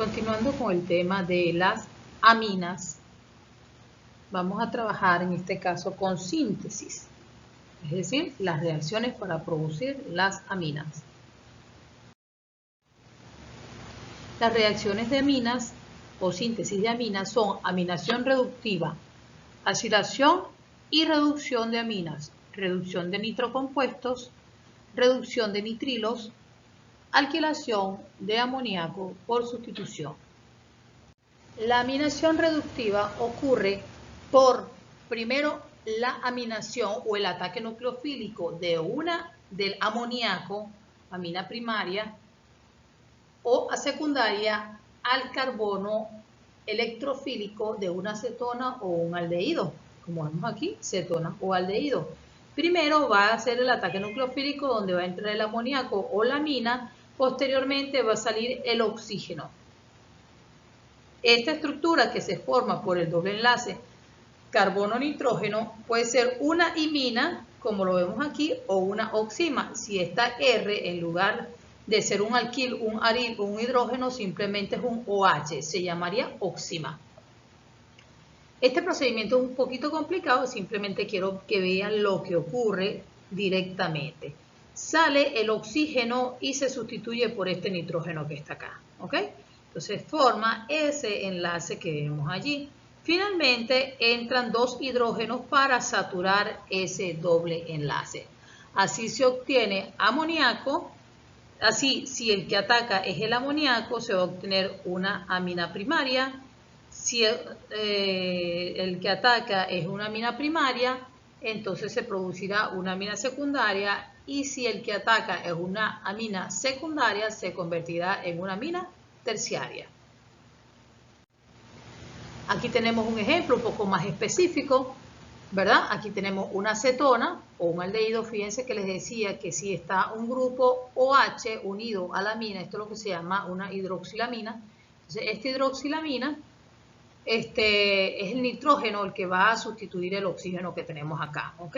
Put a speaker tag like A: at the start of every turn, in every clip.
A: Continuando con el tema de las aminas, vamos a trabajar en este caso con síntesis, es decir, las reacciones para producir las aminas. Las reacciones de aminas o síntesis de aminas son aminación reductiva, acilación y reducción de aminas, reducción de nitrocompuestos, reducción de nitrilos, alquilación de amoníaco por sustitución. La aminación reductiva ocurre por, primero, la aminación o el ataque nucleofílico del amoníaco, amina primaria, o a secundaria al carbono electrofílico de una cetona o un aldehído, como vemos aquí, cetona o aldehído. Primero va a ser el ataque nucleofílico donde va a entrar el amoníaco o la amina, posteriormente va a salir el oxígeno. Esta estructura que se forma por el doble enlace carbono-nitrógeno puede ser una imina, como lo vemos aquí, o una oxima. Si esta R, en lugar de ser un alquil, un aril o un hidrógeno, simplemente es un OH, se llamaría oxima. Este procedimiento es un poquito complicado, simplemente quiero que vean lo que ocurre directamente. Sale el oxígeno y se sustituye por este nitrógeno que está acá, ¿ok? Entonces forma ese enlace que vemos allí. Finalmente entran dos hidrógenos para saturar ese doble enlace. Así se obtiene amoníaco. Así, si el que ataca es el amoníaco, se va a obtener una amina primaria. Si el que ataca es una amina primaria, entonces se producirá una amina secundaria. Y si el que ataca es una amina secundaria, se convertirá en una amina terciaria. Aquí tenemos un ejemplo un poco más específico, ¿verdad? Aquí tenemos una cetona o un aldehído. Fíjense que les decía que si está un grupo OH unido a la amina, esto es lo que se llama una hidroxilamina. Entonces, esta hidroxilamina es el nitrógeno el que va a sustituir el oxígeno que tenemos acá, ¿ok?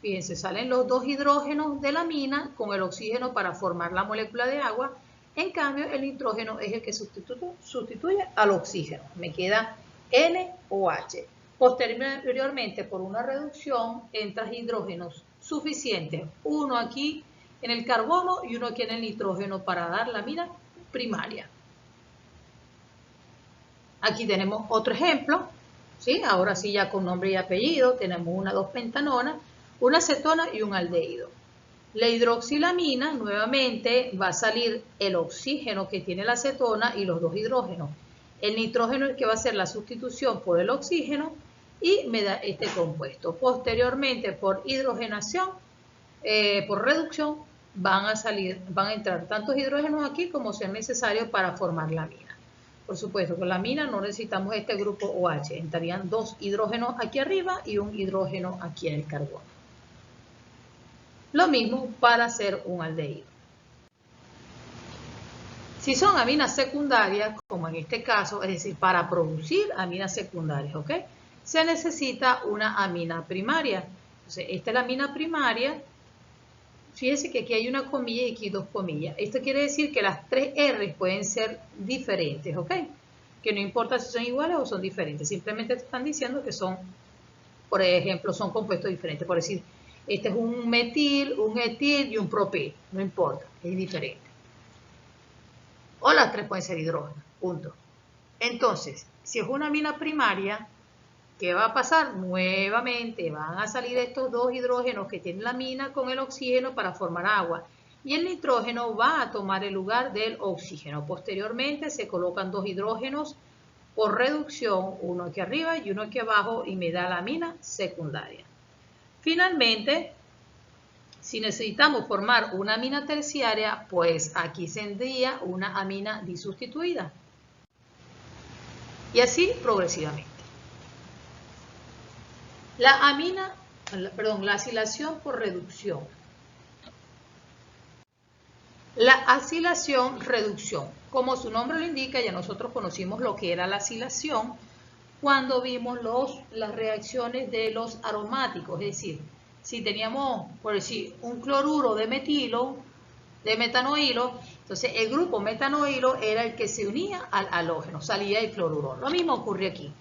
A: Fíjense, salen los dos hidrógenos de la amina con el oxígeno para formar la molécula de agua. En cambio, el nitrógeno es el que sustituye al oxígeno. Me queda NOH. Posteriormente, por una reducción, entran hidrógenos suficientes, uno aquí en el carbono y uno aquí en el nitrógeno para dar la amina primaria. Aquí tenemos otro ejemplo, ¿sí? Ahora sí ya con nombre y apellido, tenemos una 2-pentanona, una cetona y un aldehído. La hidroxilamina, nuevamente, va a salir el oxígeno que tiene la cetona y los dos hidrógenos. El nitrógeno es el que va a hacer la sustitución por el oxígeno y me da este compuesto. Posteriormente, por hidrogenación, por reducción, van a entrar tantos hidrógenos aquí como sean necesarios para formar la amina. Por supuesto, con la amina no necesitamos este grupo OH. Entrarían dos hidrógenos aquí arriba y un hidrógeno aquí en el carbono. Lo mismo para hacer un aldehído. Si son aminas secundarias, como en este caso, es decir, para producir aminas secundarias, ¿ok? Se necesita una amina primaria. Entonces, esta es la amina primaria. Fíjense que aquí hay una comilla y aquí dos comillas. Esto quiere decir que las tres R pueden ser diferentes, ¿ok? Que no importa si son iguales o son diferentes. Simplemente te están diciendo que son, por ejemplo, son compuestos diferentes. Por decir, este es un metil, un etil y un propil. No importa, es diferente. O las tres pueden ser hidrógenos, punto. Entonces, si es una amina primaria, ¿qué va a pasar? Nuevamente van a salir estos dos hidrógenos que tienen la amina con el oxígeno para formar agua. Y el nitrógeno va a tomar el lugar del oxígeno. Posteriormente se colocan dos hidrógenos por reducción, uno aquí arriba y uno aquí abajo, y me da la amina secundaria. Finalmente, si necesitamos formar una amina terciaria, pues aquí tendría una amina disustituida. Y así progresivamente. La acilación por reducción. La acilación-reducción. Como su nombre lo indica, ya nosotros conocimos lo que era la acilación cuando vimos las reacciones de los aromáticos. Es decir, si teníamos, por decir, un cloruro de metilo, de metanoilo, Entonces, el grupo metanoilo era el que se unía al halógeno, salía el cloruro. Lo mismo ocurre aquí.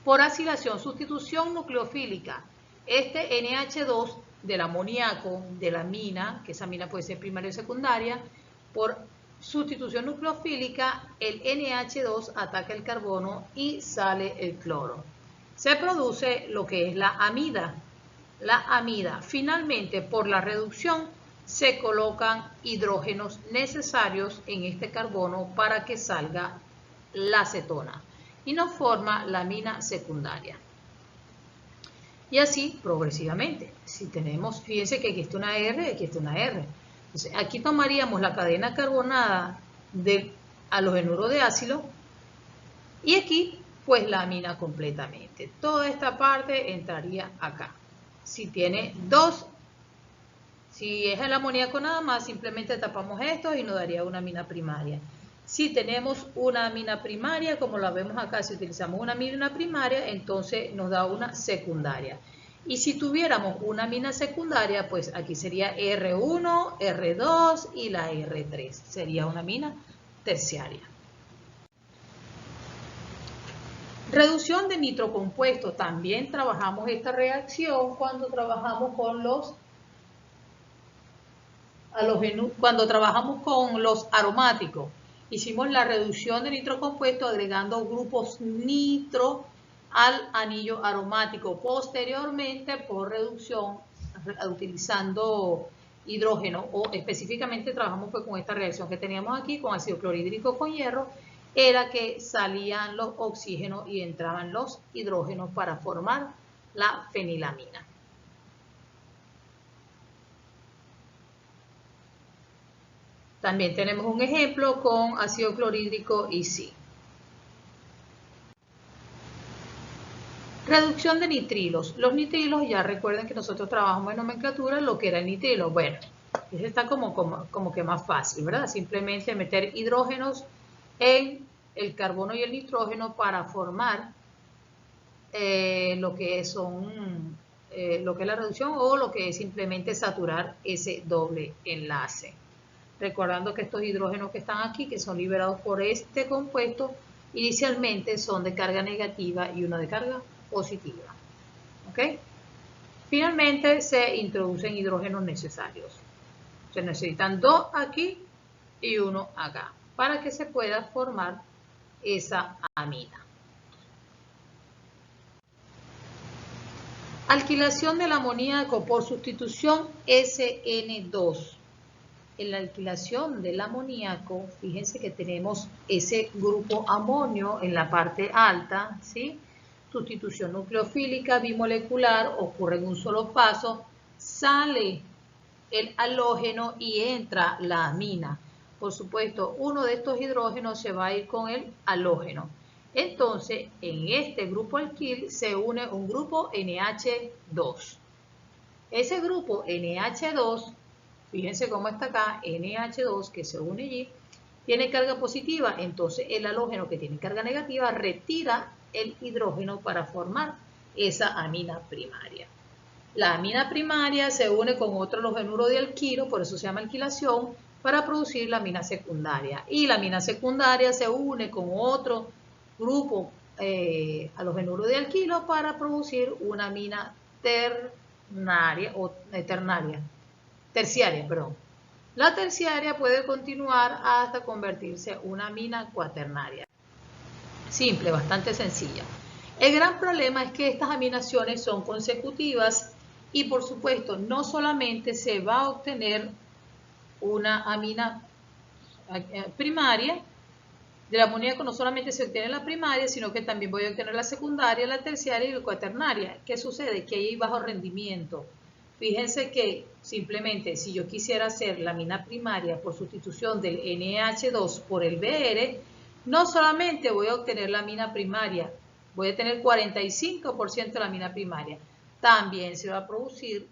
A: Por acilación, sustitución nucleofílica, este NH2 del amoníaco, de la amina, que esa amina puede ser primaria o secundaria, por sustitución nucleofílica, el NH2 ataca el carbono y sale el cloro. Se produce lo que es la amida. La amida, finalmente, por la reducción, se colocan hidrógenos necesarios en este carbono para que salga la acetona y nos forma la amina secundaria. Y así progresivamente. Si tenemos, fíjense que aquí está una R, aquí está una R. Entonces, aquí tomaríamos la cadena carbonada de halogenuro de ácido y aquí pues la amina completamente. Toda esta parte entraría acá. Si tiene dos, si es el amoníaco nada más, simplemente tapamos esto y nos daría una amina primaria. Si tenemos una amina primaria, como la vemos acá, si utilizamos una amina primaria, entonces nos da una secundaria. Y si tuviéramos una amina secundaria, pues aquí sería R1, R2 y la R3. Sería una amina terciaria. Reducción de nitrocompuestos. También trabajamos esta reacción cuando trabajamos con los aromáticos. Hicimos la reducción de nitrocompuestos agregando grupos nitro al anillo aromático. Posteriormente, por reducción, utilizando hidrógeno, o específicamente trabajamos pues con esta reacción que teníamos aquí con ácido clorhídrico con hierro, era que salían los oxígenos y entraban los hidrógenos para formar la fenilamina. También tenemos un ejemplo con ácido clorhídrico y zinc. Reducción de nitrilos. Los nitrilos, ya recuerden que nosotros trabajamos en nomenclatura lo que era el nitrilo. Bueno, eso está como que más fácil, ¿verdad? Simplemente meter hidrógenos en el carbono y el nitrógeno para formar lo que es la reducción o lo que es simplemente saturar ese doble enlace. Recordando que estos hidrógenos que están aquí, que son liberados por este compuesto, inicialmente son de carga negativa y uno de carga positiva. ¿Ok? Finalmente se introducen hidrógenos necesarios. Se necesitan dos aquí y uno acá para que se pueda formar esa amina. Alquilación del amoníaco por sustitución SN2. En la alquilación del amoníaco, fíjense que tenemos ese grupo amonio en la parte alta, ¿sí? Sustitución nucleofílica bimolecular, ocurre en un solo paso, sale el halógeno y entra la amina. Por supuesto, uno de estos hidrógenos se va a ir con el halógeno. Entonces, en este grupo alquil se une un grupo NH2. Ese grupo NH2, fíjense cómo está acá, NH2 que se une allí, tiene carga positiva, entonces el halógeno que tiene carga negativa retira el hidrógeno para formar esa amina primaria. La amina primaria se une con otro halogenuro de alquilo, por eso se llama alquilación, para producir la amina secundaria. Y la amina secundaria se une con otro grupo halogenuro de alquilo para producir una amina terciaria, perdón. La terciaria puede continuar hasta convertirse en una amina cuaternaria. Simple, bastante sencilla. El gran problema es que estas aminaciones son consecutivas y por supuesto no solamente se va a obtener una amina primaria, del amoníaco no solamente se obtiene la primaria, sino que también voy a obtener la secundaria, la terciaria y la cuaternaria. ¿Qué sucede? Que hay bajo rendimiento. Fíjense que simplemente si yo quisiera hacer la amina primaria por sustitución del NH2 por el BR, no solamente voy a obtener la amina primaria, voy a tener 45% de la amina primaria. También se va a producir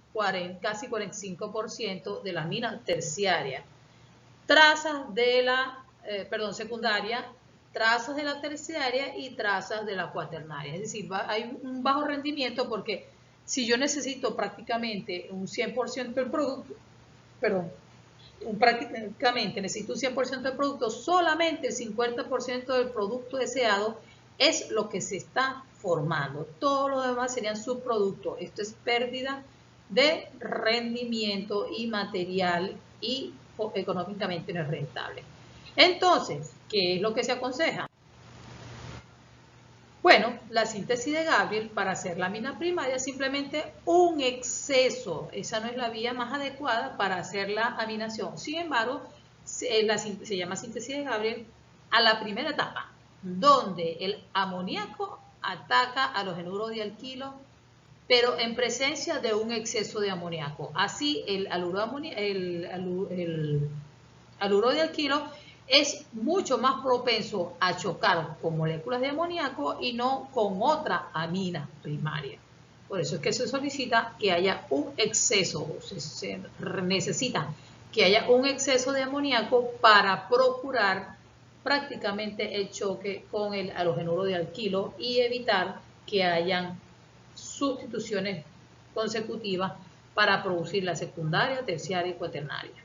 A: casi 45% de la amina terciaria. Trazas de la secundaria, trazas de la terciaria y trazas de la cuaternaria. Es decir, hay un bajo rendimiento porque si yo necesito prácticamente un 100% del producto, prácticamente necesito un 100% del producto, solamente el 50% del producto deseado es lo que se está formando. Todo lo demás serían subproductos. Esto es pérdida de rendimiento y material y económicamente no es rentable. Entonces, ¿qué es lo que se aconseja? Bueno, la síntesis de Gabriel para hacer lámina primaria es simplemente un exceso. Esa no es la vía más adecuada para hacer la aminación. Sin embargo, se llama síntesis de Gabriel a la primera etapa, donde el amoníaco ataca a los enuros de alquilo, pero en presencia de un exceso de amoníaco. Así, el haluro de alquilo es mucho más propenso a chocar con moléculas de amoníaco y no con otra amina primaria. Por eso es que se solicita que haya un exceso, se necesita que haya un exceso de amoníaco para procurar prácticamente el choque con el halogenuro de alquilo y evitar que hayan sustituciones consecutivas para producir la secundaria, terciaria y cuaternaria.